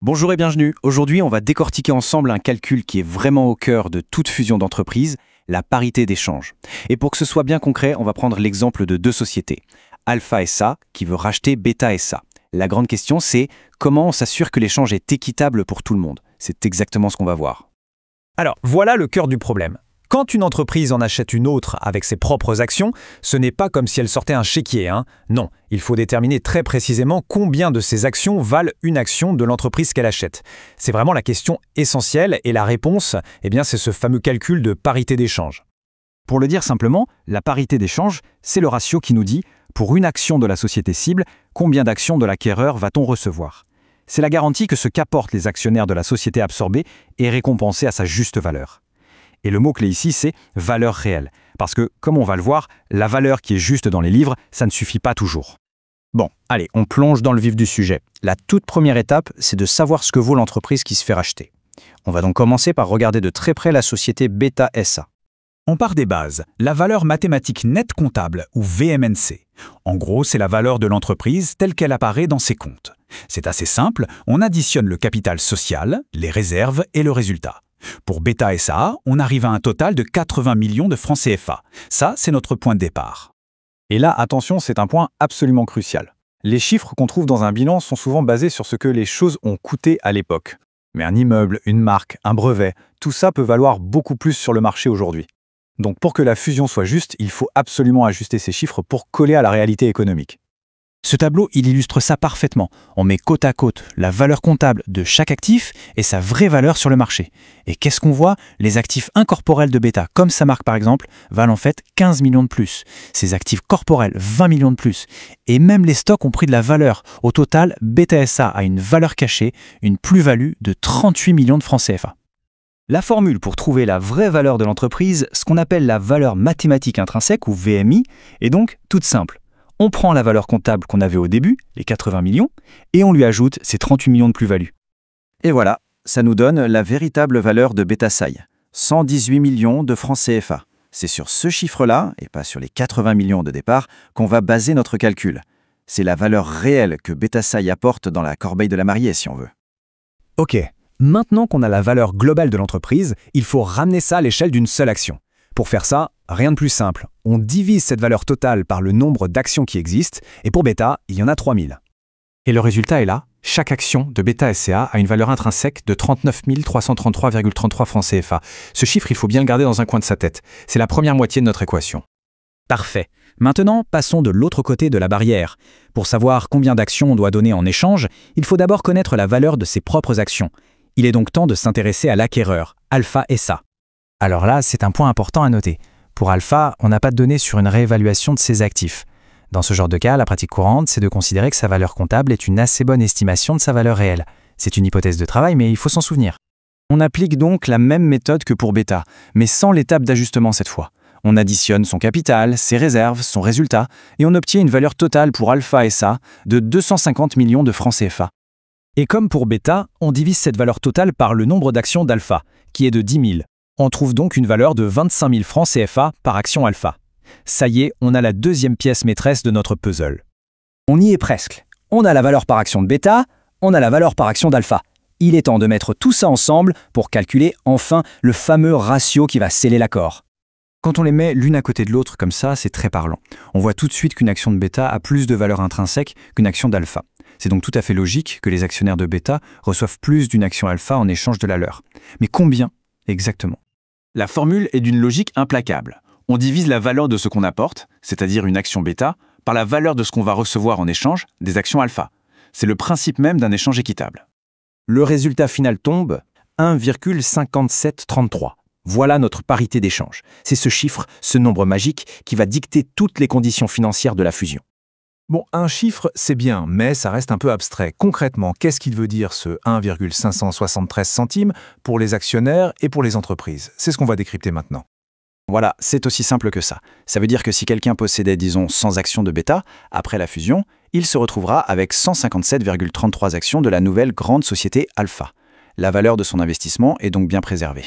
Bonjour et bienvenue. Aujourd'hui, on va décortiquer ensemble un calcul qui est vraiment au cœur de toute fusion d'entreprise, la parité d'échange. Et pour que ce soit bien concret, on va prendre l'exemple de deux sociétés. Alpha SA qui veut racheter Beta SA. La grande question, c'est comment on s'assure que l'échange est équitable pour tout le monde. C'est exactement ce qu'on va voir. Alors, voilà le cœur du problème. Quand une entreprise en achète une autre avec ses propres actions, ce n'est pas comme si elle sortait un chéquier, hein. Non, il faut déterminer très précisément combien de ces actions valent une action de l'entreprise qu'elle achète. C'est vraiment la question essentielle et la réponse, c'est ce fameux calcul de parité d'échange. Pour le dire simplement, la parité d'échange, c'est le ratio qui nous dit, pour une action de la société cible, combien d'actions de l'acquéreur va-t-on recevoir. C'est la garantie que ce qu'apportent les actionnaires de la société absorbée est récompensé à sa juste valeur. Et le mot-clé ici, c'est valeur réelle. Parce que, comme on va le voir, la valeur qui est juste dans les livres, ça ne suffit pas toujours. Bon, allez, on plonge dans le vif du sujet. La toute première étape, c'est de savoir ce que vaut l'entreprise qui se fait racheter. On va donc commencer par regarder de très près la société Beta SA. On part des bases, la valeur mathématique nette comptable, ou VMNC. En gros, c'est la valeur de l'entreprise telle qu'elle apparaît dans ses comptes. C'est assez simple, on additionne le capital social, les réserves et le résultat. Pour Beta SA, on arrive à un total de 80 millions de francs CFA. Ça, c'est notre point de départ. Et là, attention, c'est un point absolument crucial. Les chiffres qu'on trouve dans un bilan sont souvent basés sur ce que les choses ont coûté à l'époque. Mais un immeuble, une marque, un brevet, tout ça peut valoir beaucoup plus sur le marché aujourd'hui. Donc pour que la fusion soit juste, il faut absolument ajuster ces chiffres pour coller à la réalité économique. Ce tableau, il illustre ça parfaitement. On met côte à côte la valeur comptable de chaque actif et sa vraie valeur sur le marché. Et qu'est-ce qu'on voit? Les actifs incorporels de Beta, comme sa marque par exemple, valent en fait 15 millions de plus. Ces actifs corporels, 20 millions de plus. Et même les stocks ont pris de la valeur. Au total, Beta SA a une valeur cachée, une plus-value de 38 millions de francs CFA. La formule pour trouver la vraie valeur de l'entreprise, ce qu'on appelle la valeur mathématique intrinsèque ou VMI, est donc toute simple. On prend la valeur comptable qu'on avait au début, les 80 millions, et on lui ajoute ces 38 millions de plus-value. Et voilà, ça nous donne la véritable valeur de Beta SA, 118 millions de francs CFA. C'est sur ce chiffre-là, et pas sur les 80 millions de départ, qu'on va baser notre calcul. C'est la valeur réelle que Beta SA apporte dans la corbeille de la mariée, si on veut. Ok, maintenant qu'on a la valeur globale de l'entreprise, il faut ramener ça à l'échelle d'une seule action. Pour faire ça, rien de plus simple. On divise cette valeur totale par le nombre d'actions qui existent, et pour Beta, il y en a 3000. Et le résultat est là. Chaque action de Beta SA a une valeur intrinsèque de 39 333,33 francs CFA. Ce chiffre, il faut bien le garder dans un coin de sa tête. C'est la première moitié de notre équation. Parfait. Maintenant, passons de l'autre côté de la barrière. Pour savoir combien d'actions on doit donner en échange, il faut d'abord connaître la valeur de ses propres actions. Il est donc temps de s'intéresser à l'acquéreur, Alpha SA. Alors là, c'est un point important à noter. Pour Alpha, on n'a pas de données sur une réévaluation de ses actifs. Dans ce genre de cas, la pratique courante, c'est de considérer que sa valeur comptable est une assez bonne estimation de sa valeur réelle. C'est une hypothèse de travail, mais il faut s'en souvenir. On applique donc la même méthode que pour Beta, mais sans l'étape d'ajustement cette fois. On additionne son capital, ses réserves, son résultat, et on obtient une valeur totale pour Alpha SA de 250 millions de francs CFA. Et comme pour Beta, on divise cette valeur totale par le nombre d'actions d'Alpha, qui est de 10 000. On trouve donc une valeur de 25 000 francs CFA par action Alpha. Ça y est, on a la deuxième pièce maîtresse de notre puzzle. On y est presque. On a la valeur par action de Beta, on a la valeur par action d'Alpha. Il est temps de mettre tout ça ensemble pour calculer enfin le fameux ratio qui va sceller l'accord. Quand on les met l'une à côté de l'autre comme ça, c'est très parlant. On voit tout de suite qu'une action de Beta a plus de valeur intrinsèque qu'une action d'Alpha. C'est donc tout à fait logique que les actionnaires de Beta reçoivent plus d'une action Alpha en échange de la leur. Mais combien exactement? La formule est d'une logique implacable. On divise la valeur de ce qu'on apporte, c'est-à-dire une action Beta, par la valeur de ce qu'on va recevoir en échange des actions Alpha. C'est le principe même d'un échange équitable. Le résultat final tombe 1,5733. Voilà notre parité d'échange. C'est ce chiffre, ce nombre magique, qui va dicter toutes les conditions financières de la fusion. Bon, un chiffre, c'est bien, mais ça reste un peu abstrait. Concrètement, qu'est-ce qu'il veut dire ce 1,573 centimes pour les actionnaires et pour les entreprises? C'est ce qu'on va décrypter maintenant. Voilà, c'est aussi simple que ça. Ça veut dire que si quelqu'un possédait, disons, 100 actions de Beta, après la fusion, il se retrouvera avec 157,33 actions de la nouvelle grande société Alpha. La valeur de son investissement est donc bien préservée.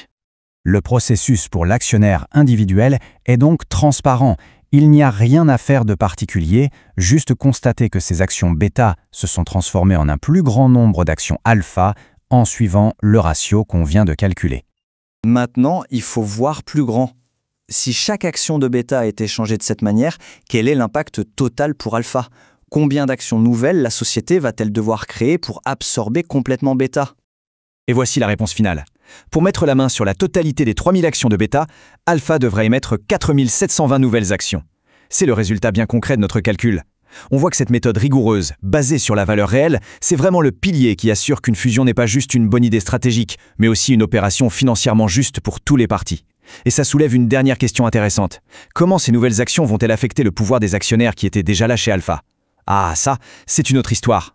Le processus pour l'actionnaire individuel est donc transparent Il n'y a rien à faire de particulier, juste constater que ces actions bêta se sont transformées en un plus grand nombre d'actions alpha en suivant le ratio qu'on vient de calculer. Maintenant, il faut voir plus grand. Si chaque action de bêta a été changée de cette manière, quel est l'impact total pour alpha? Combien d'actions nouvelles la société va-t-elle devoir créer pour absorber complètement bêta? Et voici la réponse finale. Pour mettre la main sur la totalité des 3000 actions de bêta, alpha devrait émettre 4720 nouvelles actions. C'est le résultat bien concret de notre calcul. On voit que cette méthode rigoureuse, basée sur la valeur réelle, c'est vraiment le pilier qui assure qu'une fusion n'est pas juste une bonne idée stratégique, mais aussi une opération financièrement juste pour tous les partis. Et ça soulève une dernière question intéressante. Comment ces nouvelles actions vont-elles affecter le pouvoir des actionnaires qui étaient déjà là chez Alpha? Ah, ça, c'est une autre histoire.